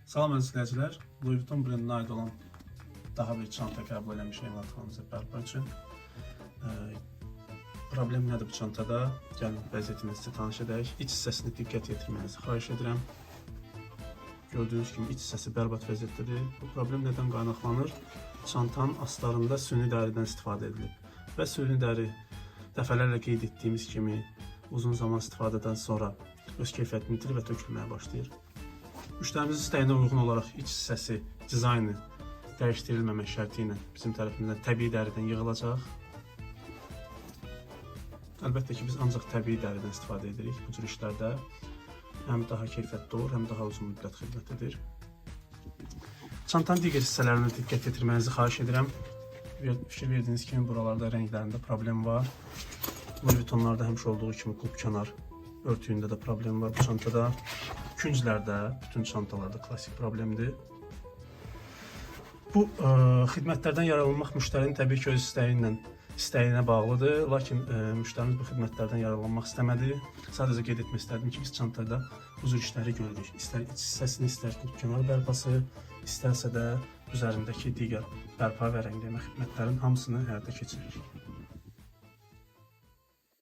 Salam izləyicilər, Louis Vuitton brendinə aid olan daha bir çanta qəbul eləmişəm emalxanamıza bərpa üçün. Problem nədir bu çantada? Gəlin vəziyyətimizlə tanış edək. İç hissəsini diqqət yetirmənizi xahiş edirəm. Gördüyünüz kimi iç hissəsi bərbad vəziyyətdədir. Bu problem nədən qaynaqlanır? Çantanın astarında süni dəridən istifadə edilib və süni dəri dəfələrlə qeyd etdiyimiz kimi uzun zaman istifadədən sonra öz keyfiyyətini itirir və tökülməyə başlayır. Müştərimizin istəyinə uyğun olaraq iç hissəsi dizaynı dəyişdirilməmək şərti ilə bizim tərəfimizdən təbii dəridən yığılacaq. Əlbəttə ki, biz ancaq təbii dəridən istifadə edirik bu cür işlərdə. Həm daha keyfiyyətli olur, həm daha uzun müddət xidmət edir. Çantanın digər hissələrinə diqqət yetirmənizi xahiş edirəm. Fikir verdiyiniz kimi buralarda rənglərində problem var. Louis Vuittonlarda həmişə olduğu kimi qulp kənar örtüyündə də problem var bu çantada. Künclərdə, bütün çantalarda klassik problemdir. Bu xidmətlərdən yararlanmaq müştərinin təbii ki öz istəyinə bağlıdır. Lakin müştərimiz bu xidmətlərdən yararlanmaq istəmədi. Sadəcə qeyd etmək istədim ki, biz çantada bu cür işləri görürük. İstər iç hissəsini, istər qulp kənar bərpası, istərsə də üzərindəki digər bərpa və rəngləymə xidmətlərin hamısını həyata keçiririk.